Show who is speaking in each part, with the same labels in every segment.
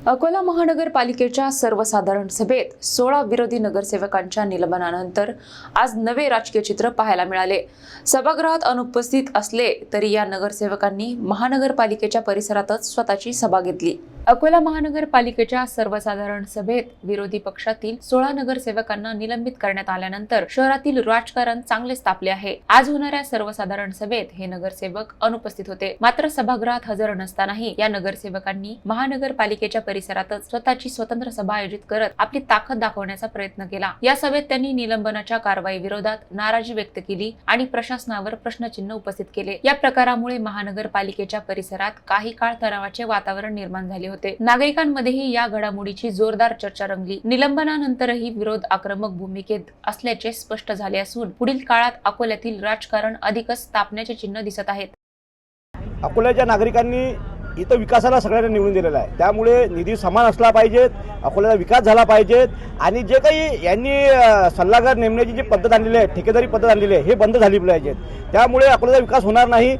Speaker 1: अकोला महानगरपालिकेच्या सर्वसाधारण सभेत 16 विरोधी नगरसेवकांच्या निलंबनानंतर आज नवे राजकीय चित्र पाहायला मिळाले। सभागृहात अनुपस्थित असले तरी या नगरसेवकांनी महानगरपालिकेच्या परिसरातच स्वतःची सभा घेतली। अकोला महानगरपालिकेच्या सर्वसाधारण सभेत विरोधी पक्षातील 16 नगरसेवकांना निलंबित करण्यात आल्यानंतर शहरातील राजकारण चांगलेच तापले आहे। आज होणाऱ्या सर्वसाधारण सभेत हे नगरसेवक अनुपस्थित होते, मात्र सभागृहात हजर नसतानाही या नगरसेवकांनी महानगरपालिकेच्या परिसरातच स्वतःची स्वतंत्र सभा आयोजित करत आपली ताकद दाखवण्याचा प्रयत्न केला। या सभेत त्यांनी निलंबनाच्या कारवाई विरोधात नाराजी व्यक्त केली आणि प्रशासनावर प्रश्नचिन्ह उपस्थित केले। या प्रकारामुळे महानगरपालिकेच्या परिसरात काही काळ तणावाचे वातावरण निर्माण झाले होते। नागरिकांमध्येही या घडामोडीची जोरदार चर्चा रंगली। निलंबनानंतरही विरोध आक्रमक भूमिकेत असल्याचे स्पष्ट झाले असून पुढील काळात अकोल्यातील राजकारण अधिकच तापण्याचे चिन्ह दिसत आहेत।
Speaker 2: अकोल्याच्या नागरिकांनी इथं विकासाला सगळ्यांना निवडून दिलेला आहे, त्यामुळे निधी समान असला पाहिजेत, अकोल्याचा विकास झाला पाहिजेत आणि जे काही यांनी सल्लागार नेमण्याची जी पद्धत आणलेली आहे, ठेकेदारी पद्धत आणलेली आहे, हे बंद झाली पाहिजेत। त्यामुळे अकोल्याचा विकास होणार नाही।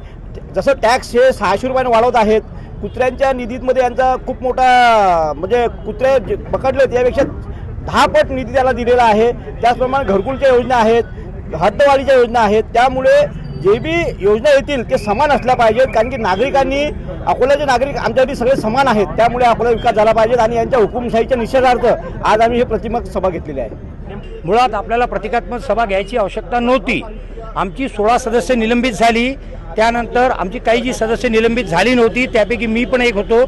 Speaker 2: जसं टॅक्स हे 600 रुपयाने वाढवत आहेत, कुत्र्यांच्या निधीमध्ये यांचा खूप मोठा म्हणजे कुत्रे पकडले त्यापेक्षा 10 पट निधी त्याला दिलेला आहे। त्याचप्रमाणे घरकुलच्या योजना आहेत, हद्दवाढीच्या योजना आहेत, त्यामुळे जे बी योजना येतील ते समान असल्या पाहिजेत, कारण की नागरिकांनी अकोल्याचे नागरिक आमच्यासाठी सगळे समान आहेत, त्यामुळे अकोला विकास झाला पाहिजे आणि यांच्या हुकुमशाहीच्या निषेधार्थ आज आम्ही हे प्रतिमक सभा घेतलेली आहे।
Speaker 3: मुळात आपल्याला प्रतिकात्मक सभा घ्यायची आवश्यकता नव्हती। आमची 16 सदस्य निलंबित झाली, त्यानंतर आमची काही जी सदस्य निलंबित झाली नव्हती त्यापैकी मी पण एक होतो।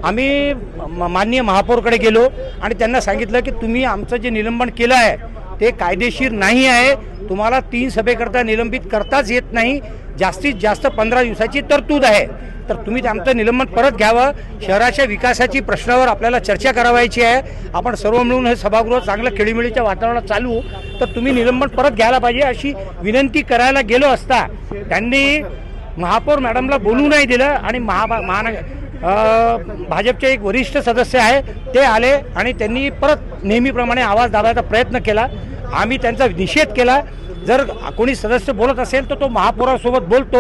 Speaker 3: आम्ही माननीय महापौरकडे गेलो आणि त्यांना सांगितलं की तुम्ही आमचं जे निलंबन केलं आहे ते कायदेशीर नाही आहे, तुम्हाला 3 सभेकरता निलंबित करताच येत नाही, जास्तीत जास्त 15 दिवसाची तरतूद आहे, तर तुम्ही आमचं निलंबन परत घ्यावं। शहराच्या विकासाची प्रश्नावर आपल्याला चर्चा करावायची आहे, आपण सर्व मिळून हे सभागृह चांगलं खेळीमेळीच्या वातावरणात चालू, तर तुम्ही निलंबन परत घ्यायला पाहिजे अशी विनंती करायला गेलो असता त्यांनी महापौर मॅडमला बोलू नाही दिलं आणि भाजपचे एक वरिष्ठ सदस्य आहे ते आले आणि त्यांनी परत नेहमीप्रमाणे आवाज दाबायचा प्रयत्न केला। आम्ही त्यांचा निषेध केला। जर कोणी सदस्य बोलत असेल तर तो महापौरासोबत बोलतो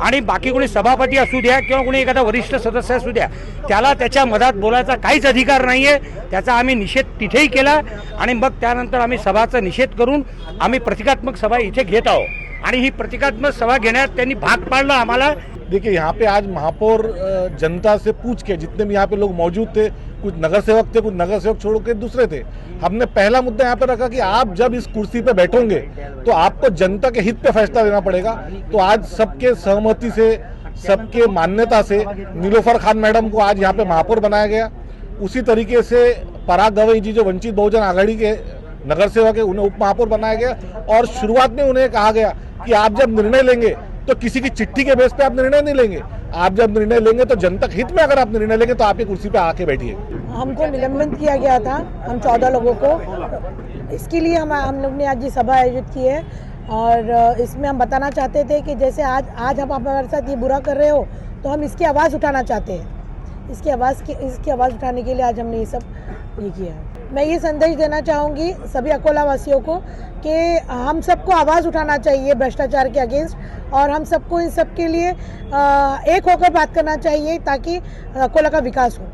Speaker 3: आणि बाकी कोणी सभापती असू द्या किंवा कोणी एखादा वरिष्ठ सदस्य असू द्या, त्याला त्याच्या मधात बोलायचा काहीच अधिकार नाही आहे। त्याचा आम्ही निषेध तिथेही केला आणि मग त्यानंतर आम्ही सभाचा निषेध करून आम्ही प्रतिकात्मक सभा इथे घेत आहोत आणि ही प्रतिकात्मक सभा घेण्यात त्यांनी भाग पाडला आम्हाला।
Speaker 4: देखिए यहाँ पे आज महापौर जनता से पूछ के, जितने भी यहाँ पे लोग मौजूद थे, कुछ नगरसेवक थे, कुछ नगरसेवक छोड़ के दूसरे थे, हमने पहला मुद्दा यहाँ पे रखा कि आप जब इस कुर्सी पे बैठोगे तो आपको जनता के हित पे फैसला लेना पड़ेगा। तो आज सबके सहमति से, सबके मान्यता से नीलोफर खान मैडम को आज यहाँ पे महापौर बनाया गया। उसी तरीके से पराग गवई जी जो वंचित बहुजन आघाड़ी के नगरसेवक है, उन्हें उप महापौर बनाया गया और शुरुआत में उन्हें कहा गया कि आप जब निर्णय लेंगे तो किसी की चिट्ठी के बेस पे आप निर्णय नहीं लेंगे, आप जब निर्णय लेंगे तो जनता के हित में अगर आप निर्णय लेंगे तो आपकी कुर्सी पे आके बैठिए।
Speaker 5: हमको निलंबित किया गया था, हम 14 लोगों को, इसके लिए हम लोग ने आज ये सभा आयोजित की है और इसमें हम बताना चाहते थे कि जैसे आज आप हमारे साथ ये बुरा कर रहे हो तो हम इसकी आवाज़ उठाना चाहते हैं। इसकी आवाज़ उठाने के लिए आज हमने ये सब ये किया है। मैं ये संदेश देना चाहूँगी सभी अकोला वासियों को कि हम सबको आवाज़ उठाना चाहिए भ्रष्टाचार के अगेंस्ट और हम सबको इन सब के लिए एक होकर बात करना चाहिए ताकि अकोला का विकास हो।